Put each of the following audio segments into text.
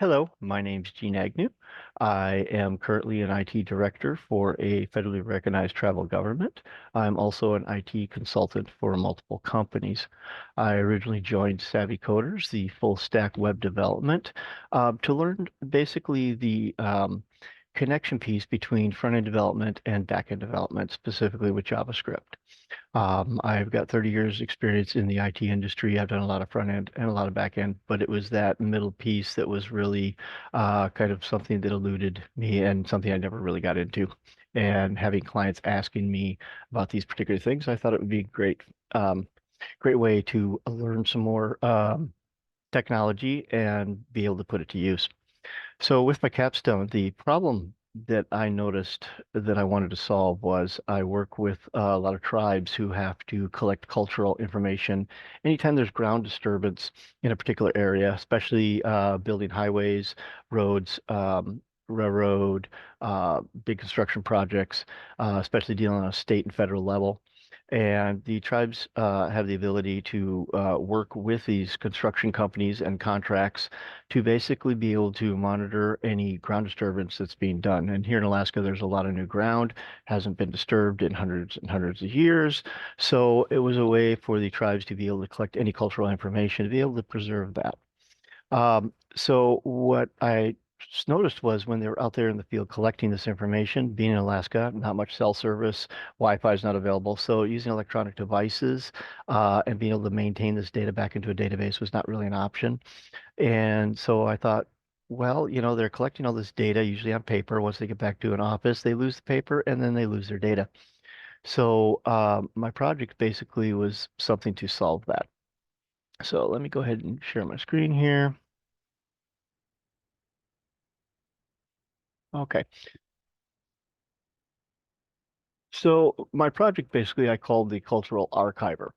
Hello, my name's Gene Agnew. I am currently an IT director for a federally recognized travel government. I'm also an IT consultant for multiple companies. I originally joined Savvy Coders, the full stack web development, to learn basically the connection piece between front-end development and back-end development, specifically with JavaScript. I've got 30 years experience in the IT industry. I've done a lot of front end and a lot of back end, but it was that middle piece that was really kind of something that eluded me and something I never really got into. And having clients asking me about these particular things, I thought it would be a great way to learn some more technology and be able to put it to use. So with my capstone, the problem that I noticed that I wanted to solve was I work with a lot of tribes who have to collect cultural information anytime there's ground disturbance in a particular area, especially building highways, roads, railroad, big construction projects, especially dealing on a state and federal level. And the tribes have the ability to work with these construction companies and contracts to basically be able to monitor any ground disturbance that's being done. And here in Alaska, there's a lot of new ground, hasn't been disturbed in hundreds and hundreds of years. So it was a way for the tribes to be able to collect any cultural information, to be able to preserve that. So what I noticed was when they were out there in the field collecting this information, being in Alaska, not much cell service, Wi-Fi is not available. So using electronic devices and being able to maintain this data back into a database was not really an option. And so I thought, well, they're collecting all this data, usually on paper. Once they get back to an office, they lose the paper and then they lose their data. So my project basically was something to solve that. So let me go ahead and share my screen here. Okay. So my project basically I called the Cultural Archiver.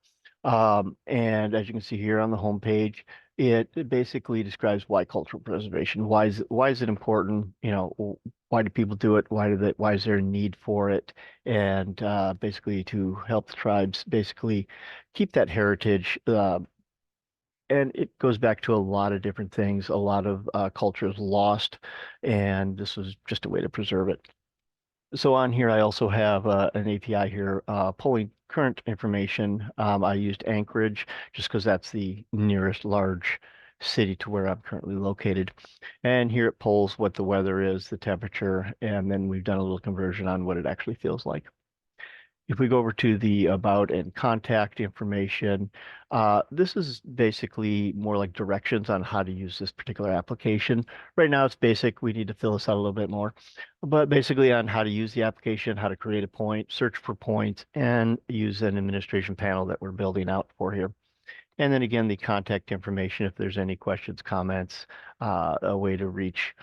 And as you can see here on the homepage, it basically describes why cultural preservation, why is it important? Why do people do it? Why is there a need for it? And basically to help the tribes basically keep that heritage. And it goes back to a lot of different things, a lot of cultures lost, and this was just a way to preserve it. So on here, I also have an API here pulling current information. I used Anchorage just because that's the nearest large city to where I'm currently located. And here it pulls what the weather is, the temperature, and then we've done a little conversion on what it actually feels like. If we go over to the about and contact information, this is basically more like directions on how to use this particular application. Right now it's basic. We need to fill this out a little bit more, but basically on how to use the application, how to create a point, search for points, and use an administration panel that we're building out for here. And then again, the contact information, if there's any questions, comments, a way to reach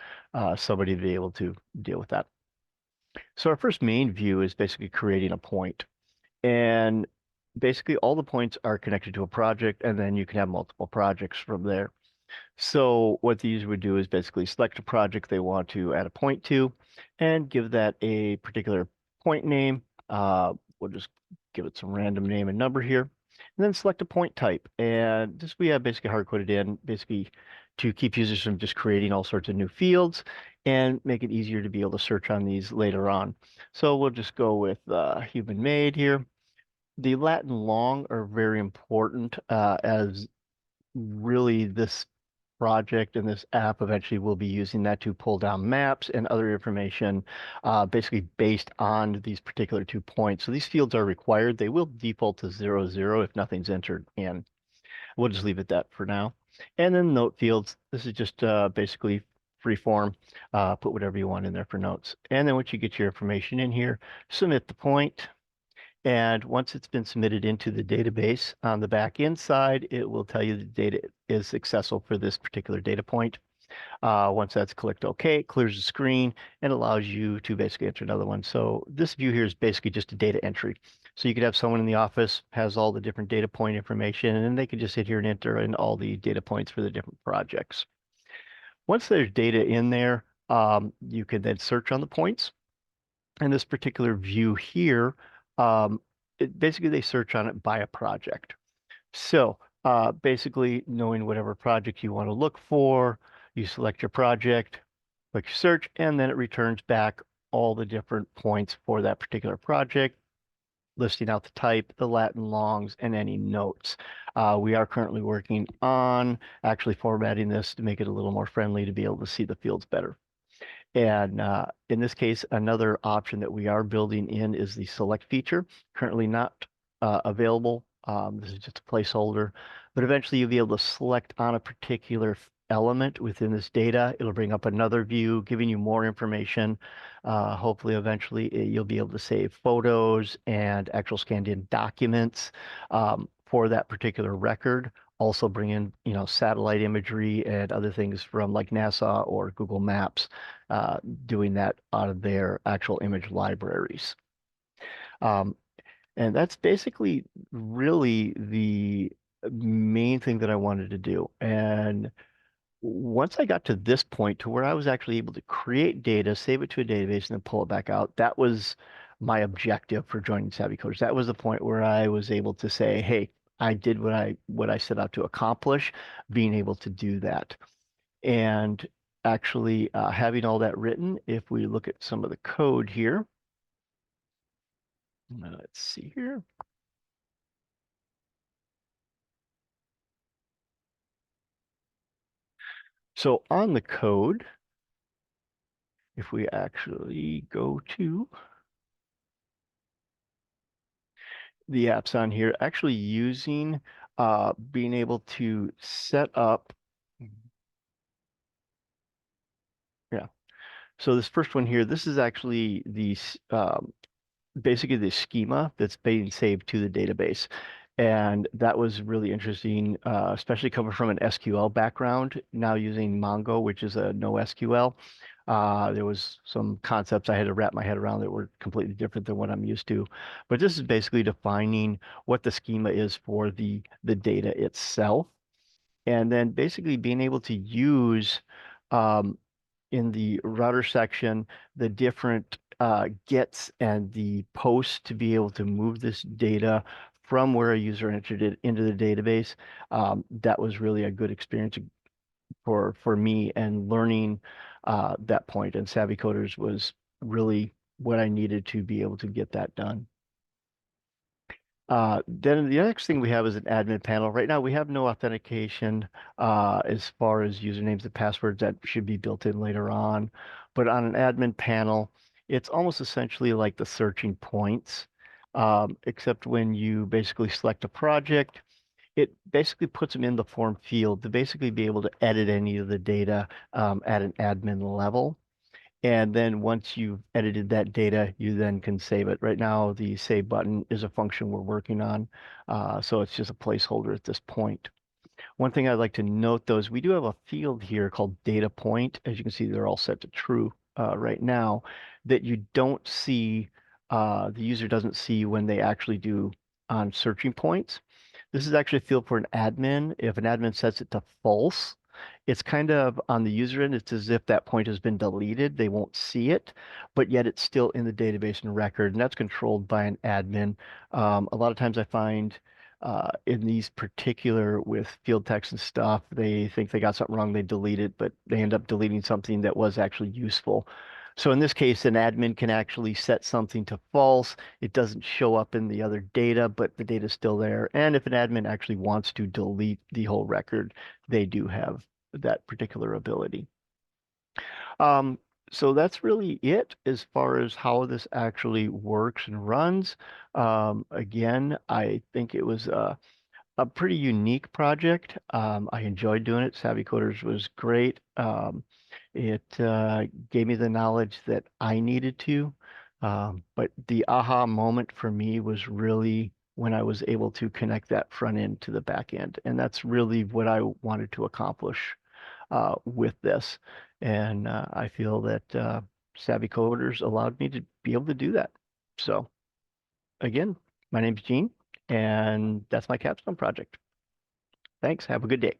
somebody to be able to deal with that. So our first main view is basically creating a point. And basically all the points are connected to a project, and then you can have multiple projects from there. So what the user would do is basically select a project they want to add a point to and give that a particular point name. We'll just give it some random name and number here, and then select a point type. And this we have basically hard coded in, basically to keep users from just creating all sorts of new fields and make it easier to be able to search on these later on. So we'll just go with human made here. The Latin long are very important as really this project and this app eventually will be using that to pull down maps and other information basically based on these particular 2 points. So these fields are required. They will default to 00 if nothing's entered in. We'll just leave it that for now. And then note fields. This is just basically free form. Put whatever you want in there for notes. And then once you get your information in here, submit the point. And once it's been submitted into the database on the back end side, it will tell you the data is successful for this particular data point. Once that's clicked OK, it clears the screen and allows you to basically enter another one. So this view here is basically just a data entry. So you could have someone in the office has all the different data point information, and then they can just sit here and enter in all the data points for the different projects. Once there's data in there, you can then search on the points. And this particular view here, basically they search on it by a project. So basically knowing whatever project you want to look for, You select your project, click search, and then it returns back all the different points for that particular project, listing out the type, the Latin longs, and any notes. We are currently working on actually formatting this to make it a little more friendly to be able to see the fields better. And in this case, another option that we are building in is the select feature, currently not available. This is just a placeholder, but eventually you'll be able to select on a particular element within this data. It'll bring up another view, giving you more information. Hopefully, eventually, you'll be able to save photos and actual scanned in documents for that particular record. Also bring in, satellite imagery and other things from like NASA or Google Maps, doing that out of their actual image libraries. Um, and that's basically really the main thing that I wanted to do. And once I got to this point to where I was actually able to create data, save it to a database, and then pull it back out, that was my objective for joining Savvy Coders. That was the point where I was able to say, hey, I did what I set out to accomplish, being able to do that. And actually having all that written, if we look at some of the code here, let's see here. So on the code, if we actually go to the apps on here, actually using being able to set up, yeah. So this first one here, this is actually the basically the schema that's being saved to the database. And that was really interesting, especially coming from an SQL background, now using Mongo, which is a NoSQL. There was some concepts I had to wrap my head around that were completely different than what I'm used to. But this is basically defining what the schema is for the data itself. And then basically being able to use um, in the router section, the different gets and the posts to be able to move this data from where a user entered it into the database. That was really a good experience for me and learning that point. And Savvy Coders was really what I needed to be able to get that done. Then the next thing we have is an admin panel. Right now, we have no authentication as far as usernames and passwords that should be built in later on. But on an admin panel, it's almost essentially like the searching points, except when you basically select a project, it basically puts them in the form field to basically be able to edit any of the data at an admin level. And then once you've edited that data, you then can save it. Right now, the save button is a function we're working on. So it's just a placeholder at this point. One thing I'd like to note though is we do have a field here called data point. As you can see, they're all set to true right now, that you don't see, the user doesn't see when they actually do on searching points. This is actually a field for an admin. If an admin sets it to false, it's kind of on the user end, it's as if that point has been deleted. They won't see it, but yet it's still in the database and record, and that's controlled by an admin. A lot of times I find in these particular with field text and stuff, they think they got something wrong, they delete it, but they end up deleting something that was actually useful. So in this case, an admin can actually set something to false. It doesn't show up in the other data, but the data is still there. And if an admin actually wants to delete the whole record, they do have that particular ability. Um, so that's really it as far as how this actually works and runs. Again, I think it was a pretty unique project. I enjoyed doing it. Savvy Coders was great. It gave me the knowledge that I needed to. But the aha moment for me was really when I was able to connect that front end to the back end. And that's really what I wanted to accomplish with this. And I feel that Savvy Coders allowed me to be able to do that. So again, my name's Gene, and that's my capstone project. Thanks. Have a good day.